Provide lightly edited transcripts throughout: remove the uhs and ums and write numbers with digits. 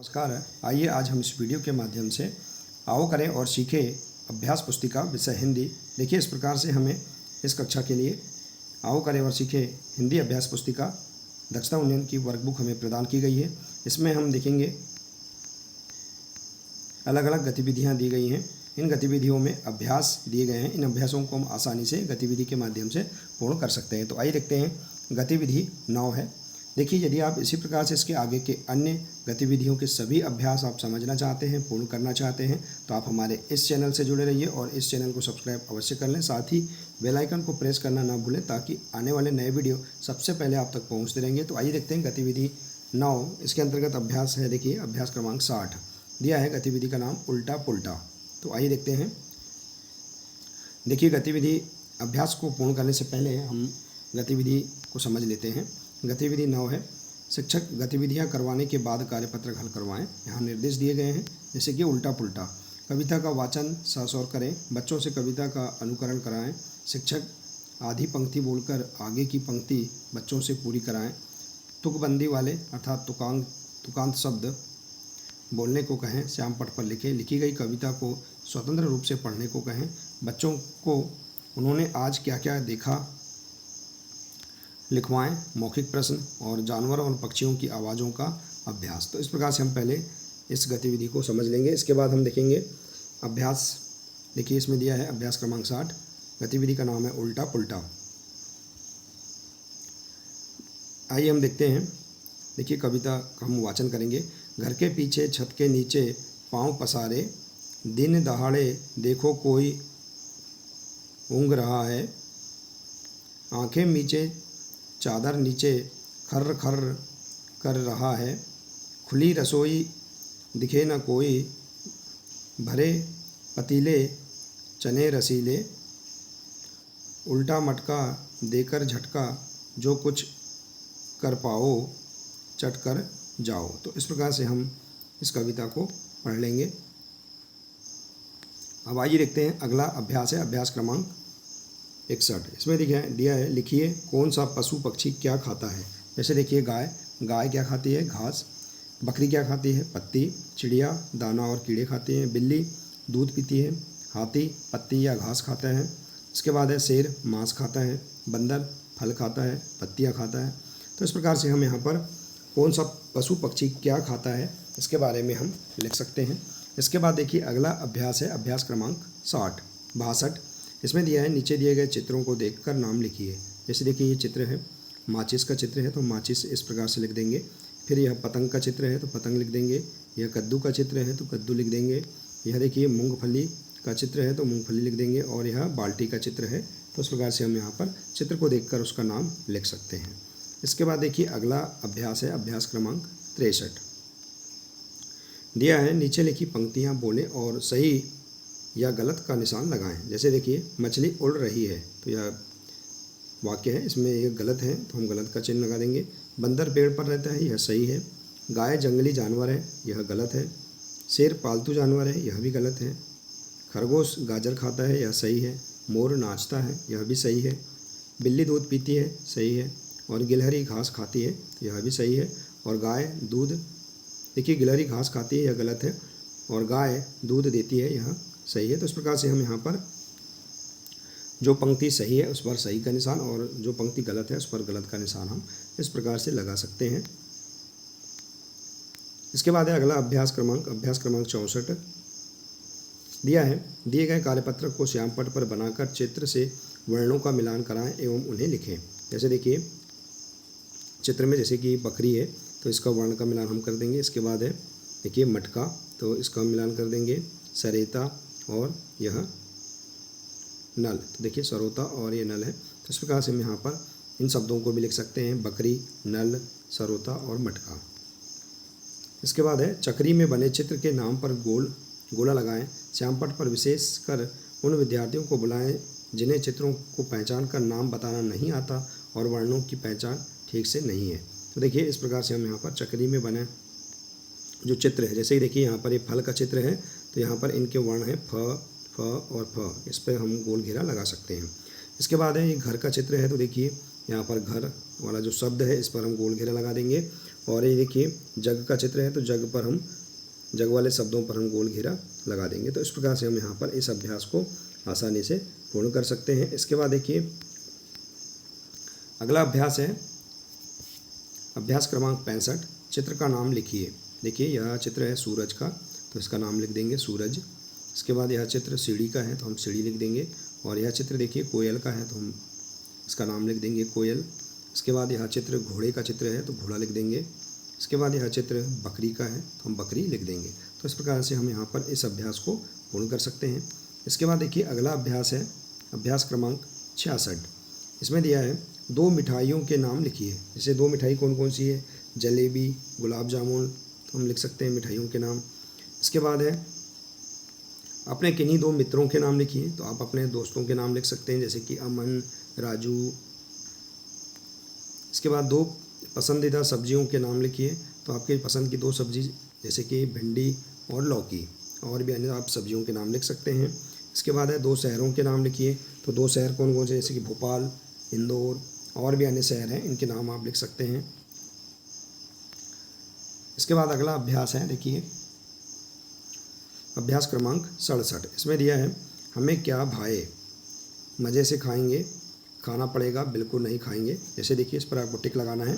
नमस्कार। आइए आज हम इस वीडियो के माध्यम से आओ करें और सीखें अभ्यास पुस्तिका विषय हिंदी। देखिए, इस प्रकार से हमें इस कक्षा के लिए आओ करें और सीखें हिंदी अभ्यास पुस्तिका दक्षता उन्नयन की वर्कबुक हमें प्रदान की गई है। इसमें हम देखेंगे अलग अलग गतिविधियां दी गई हैं। इन गतिविधियों में अभ्यास दिए गए हैं। इन अभ्यासों को हम आसानी से गतिविधि के माध्यम से पूर्ण कर सकते हैं। तो आइए देखते हैं। गतिविधि 9 है। देखिए, यदि आप इसी प्रकार से इसके आगे के अन्य गतिविधियों के सभी अभ्यास आप समझना चाहते हैं, पूर्ण करना चाहते हैं, तो आप हमारे इस चैनल से जुड़े रहिए और इस चैनल को सब्सक्राइब अवश्य कर लें। साथ ही बेल आइकन को प्रेस करना ना भूलें ताकि आने वाले नए वीडियो सबसे पहले आप तक पहुंचते रहेंगे। तो आइए देखते हैं गतिविधि 9। इसके अंतर्गत अभ्यास है। देखिए, अभ्यास क्रमांक 60 दिया है। गतिविधि का नाम उल्टा पुल्टा। तो आइए देखते हैं। देखिए, गतिविधि अभ्यास को पूर्ण करने से पहले हम गतिविधि को समझ लेते हैं। गतिविधि 9 है। शिक्षक गतिविधियां करवाने के बाद कार्यपत्रक हल करवाएं। यहाँ निर्देश दिए गए हैं, जैसे कि उल्टा पुल्टा। कविता का वाचन सहस्वर करें। बच्चों से कविता का अनुकरण कराएं। शिक्षक आधी पंक्ति बोलकर आगे की पंक्ति बच्चों से पूरी कराएं। तुकबंदी वाले अर्थात तुकांत शब्द बोलने को कहें। श्याम पट पर लिखी गई कविता को स्वतंत्र रूप से पढ़ने को कहें। बच्चों को उन्होंने आज क्या क्या देखा लिखवाएं। मौखिक प्रश्न और जानवरों और पक्षियों की आवाज़ों का अभ्यास। तो इस प्रकार से हम पहले इस गतिविधि को समझ लेंगे। इसके बाद हम देखेंगे अभ्यास। देखिए, इसमें दिया है अभ्यास क्रमांक 60। गतिविधि का नाम है उल्टा पुल्टा। आइए हम देखते हैं। देखिए, कविता का हम वाचन करेंगे। घर के पीछे छत के नीचे पाँव पसारे, दिन दहाड़े देखो कोई ऊँघ रहा है। आंखें नीचे चादर नीचे खर्र खर्र कर रहा है। खुली रसोई दिखे न कोई, भरे पतीले चने रसीले। उल्टा मटका देकर झटका, जो कुछ कर पाओ चट कर जाओ। तो इस प्रकार से हम इस कविता को पढ़ लेंगे। अब आइए देखते हैं। अगला अभ्यास है अभ्यास क्रमांक 61। इसमें दिया है लिखिए कौन सा पशु पक्षी क्या खाता है। जैसे देखिए, गाय क्या खाती है? घास। बकरी क्या खाती है? पत्ती। चिड़िया दाना और कीड़े खाती हैं। बिल्ली दूध पीती है। हाथी पत्ती या घास खाता है। इसके बाद है शेर मांस खाता है। बंदर फल खाता है, पत्तियाँ खाता है। तो इस प्रकार से हम यहाँ पर कौन सा पशु पक्षी क्या खाता है इसके बारे में हम लिख सकते हैं। इसके बाद देखिए, अगला अभ्यास है अभ्यास क्रमांक 62। इसमें दिया है नीचे दिए गए चित्रों को देखकर नाम लिखिए। जैसे देखिए, ये चित्र है, माचिस का चित्र है तो माचिस इस प्रकार से लिख देंगे। फिर यह पतंग का चित्र है तो पतंग लिख देंगे। यह कद्दू का चित्र है तो कद्दू लिख देंगे। यह देखिए मूंगफली का चित्र है तो मूंगफली लिख देंगे। और यह बाल्टी का चित्र है। तो इस प्रकार से हम यहाँ पर चित्र को देखकर उसका नाम लिख सकते हैं। इसके बाद देखिए, अगला अभ्यास है अभ्यास क्रमांक 63। दिया है नीचे लिखी पंक्तियाँ बोलें और सही या गलत का निशान लगाएं। जैसे देखिए, मछली उड़ रही है तो यह वाक्य है, इसमें ये गलत है तो हम गलत का चिन्ह लगा देंगे। बंदर पेड़ पर रहता है, यह सही है। गाय जंगली जानवर है, यह गलत है। शेर पालतू जानवर है, यह भी गलत है। खरगोश गाजर खाता है, यह सही है। मोर नाचता है, यह भी सही है। बिल्ली दूध पीती है, सही है। और गिलहरी घास खाती है, यह भी सही है। और गाय दूध, देखिए गिलहरी घास खाती है, यह गलत है। और गाय दूध देती है, यह सही है। तो इस प्रकार से हम यहाँ पर जो पंक्ति सही है उस पर सही का निशान और जो पंक्ति गलत है उस पर गलत का निशान हम इस प्रकार से लगा सकते हैं। इसके बाद है अगला अभ्यास क्रमांक 64। दिया है दिए गए कार्यपत्रक को श्यामपट पर बनाकर चित्र से वर्णों का मिलान कराएं एवं उन्हें लिखें। जैसे देखिए, चित्र में जैसे कि बकरी है तो इसका वर्ण का मिलान हम कर देंगे। इसके बाद है देखिए मटका, तो इसका मिलान कर देंगे। सरेता और यह नल, तो देखिए सरोता और ये नल है। तो इस प्रकार से हम यहाँ पर इन शब्दों को भी लिख सकते हैं, बकरी, नल, सरोता और मटका। इसके बाद है चक्री में बने चित्र के नाम पर गोला लगाएं। श्यामपट पर विशेष कर उन विद्यार्थियों को बुलाएं जिन्हें चित्रों को पहचान कर नाम बताना नहीं आता और वर्णों की पहचान ठीक से नहीं है। तो देखिए, इस प्रकार से हम यहाँ पर चक्री में बने जो चित्र है, जैसे कि देखिए यहाँ पर ये फल का चित्र है तो यहाँ पर इनके वर्ण है फ और फ। इस पर हम गोल घेरा लगा सकते हैं। इसके बाद है ये घर का चित्र है तो देखिए यहाँ पर घर वाला जो शब्द है इस पर हम गोल घेरा लगा देंगे। और ये देखिए जग का चित्र है, तो जग वाले शब्दों पर हम गोल घेरा लगा देंगे। तो इस प्रकार से हम यहाँ पर इस अभ्यास को आसानी से पूर्ण कर सकते हैं। इसके बाद देखिए अगला अभ्यास है अभ्यास क्रमांक 65, चित्र का नाम लिखिए। देखिए यह चित्र है सूरज का, तो इसका नाम लिख देंगे सूरज। इसके बाद यह चित्र सीढ़ी का है, तो हम सीढ़ी लिख देंगे। और यह चित्र देखिए कोयल का है, तो हम इसका नाम लिख देंगे कोयल। इसके बाद यह चित्र घोड़े का चित्र है, तो घोड़ा लिख देंगे। इसके बाद यह चित्र बकरी का है, तो हम बकरी लिख देंगे। तो इस प्रकार से हम यहाँ पर इस अभ्यास को पूर्ण कर सकते हैं। इसके बाद देखिए अगला अभ्यास है अभ्यास क्रमांक 66। इसमें दिया है 2 मिठाइयों के नाम लिखिए। जैसे 2 मिठाई कौन कौन सी है, जलेबी, गुलाब जामुन, तो हम लिख सकते हैं मिठाइयों के नाम। इसके बाद है अपने किन्हीं 2 मित्रों के नाम लिखिए। तो आप अपने दोस्तों के नाम लिख सकते हैं, जैसे कि अमन, राजू। इसके बाद 2 पसंदीदा सब्जियों के नाम लिखिए। तो आपके पसंद की 2 सब्जी जैसे कि भिंडी और लौकी, और भी अन्य आप सब्जियों के नाम लिख सकते हैं। इसके बाद है 2 शहरों के नाम लिखिए। तो 2 शहर कौन कौन से, जैसे कि भोपाल, इंदौर, और भी अन्य शहर हैं, इनके नाम आप लिख सकते हैं। इसके बाद अगला अभ्यास है देखिए अभ्यास क्रमांक 67। इसमें दिया है हमें क्या भाए, मज़े से खाएंगे, खाना पड़ेगा, बिल्कुल नहीं खाएंगे। जैसे देखिए इस पर आपको टिक लगाना है।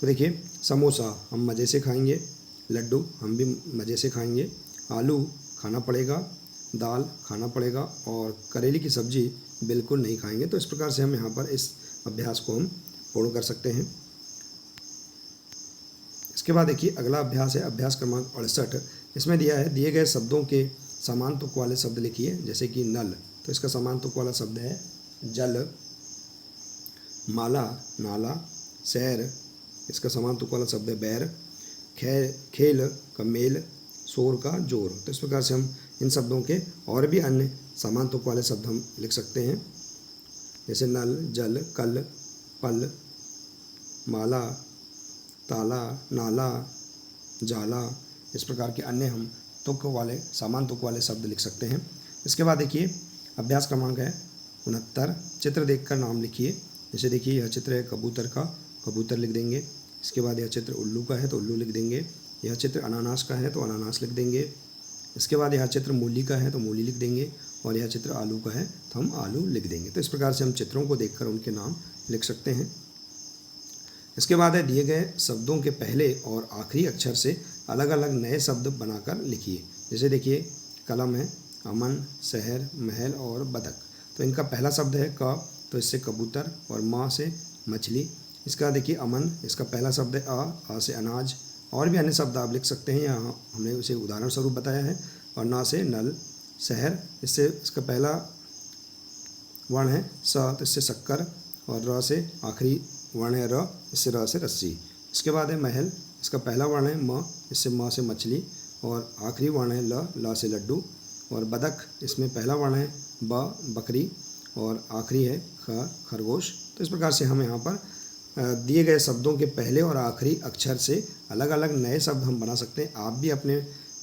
तो देखिए समोसा हम मज़े से खाएंगे, लड्डू हम भी मज़े से खाएंगे, आलू खाना पड़ेगा, दाल खाना पड़ेगा, और करेले की सब्ज़ी बिल्कुल नहीं खाएंगे। तो इस प्रकार से हम यहाँ पर इस अभ्यास को हम पूर्ण कर सकते हैं। इसके बाद देखिए अगला अभ्यास है अभ्यास क्रमांक 68। इसमें दिया है दिए गए शब्दों के समान तुक वाले शब्द लिखिए। जैसे कि नल, तो इसका समान तुक वाला शब्द है जल। माला, नाला। शहर, इसका समान तुक वाला शब्द है बैर। खेल का मेल, शोर का जोर। तो इस प्रकार से हम इन शब्दों के और भी अन्य समान तुक वाले शब्द हम लिख सकते हैं, जैसे नल, जल, कल, पल, माला, ताला, नाला, जाला। इस प्रकार के अन्य हम तुक वाले समान तुक वाले शब्द लिख सकते हैं। इसके बाद देखिए अभ्यास क्रमांक है 69, चित्र देखकर नाम लिखिए। जैसे देखिए यह चित्र है कबूतर का, कबूतर लिख देंगे। इसके बाद यह चित्र उल्लू का है, तो उल्लू लिख देंगे। यह चित्र अनानास का है, तो अनानास लिख देंगे। इसके बाद यह चित्र मूली का है, तो मूली लिख देंगे। और यह चित्र आलू का है, तो हम आलू लिख देंगे। तो इस प्रकार से हम चित्रों को देखकर उनके नाम लिख सकते हैं। इसके बाद है दिए गए शब्दों के पहले और आखिरी अक्षर से अलग अलग नए शब्द बनाकर लिखिए। जैसे देखिए कलम है, अमन, शहर, महल और बतख। तो इनका पहला शब्द है क, तो इससे कबूतर, और माँ से मछली। इसका देखिए अमन, इसका पहला शब्द है आ से अनाज। और भी अन्य शब्द आप लिख सकते हैं, यहाँ हमने उसे उदाहरण स्वरूप बताया है। और ना से नल। शहर, इससे इसका पहला वर्ण है स, तो इससे शक्कर। और र से आखिरी वर्ण है र, इससे र से रस्सी। इसके बाद है महल, इसका पहला वर्ण है म, इससे म से मछली। और आखिरी वर्ण है ल से लड्डू। और बदक, इसमें पहला वर्ण है ब, बकरी। और आखिरी है ख, खरगोश। तो इस प्रकार से हम यहाँ पर दिए गए शब्दों के पहले और आखिरी अक्षर से अलग अलग नए शब्द हम बना सकते हैं। आप भी अपने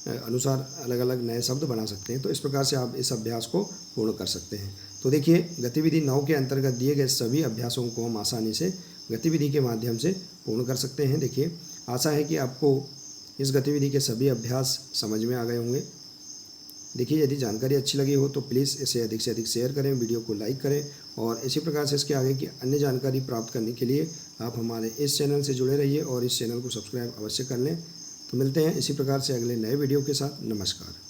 अनुसार अलग अलग नए शब्द बना सकते हैं। तो इस प्रकार से आप इस अभ्यास को पूर्ण कर सकते हैं। तो देखिए गतिविधि 9 के अंतर्गत दिए गए सभी अभ्यासों को हम आसानी से गतिविधि के माध्यम से पूर्ण कर सकते हैं। देखिए आशा है कि आपको इस गतिविधि के सभी अभ्यास समझ में आ गए होंगे। देखिए यदि जानकारी अच्छी लगी हो तो प्लीज़ इसे अधिक से अधिक शेयर करें, वीडियो को लाइक करें। और इसी प्रकार से इसके आगे की अन्य जानकारी प्राप्त करने के लिए आप हमारे इस चैनल से जुड़े रहिए और इस चैनल को सब्सक्राइब अवश्य कर लें। तो मिलते हैं इसी प्रकार से अगले नए वीडियो के साथ। नमस्कार।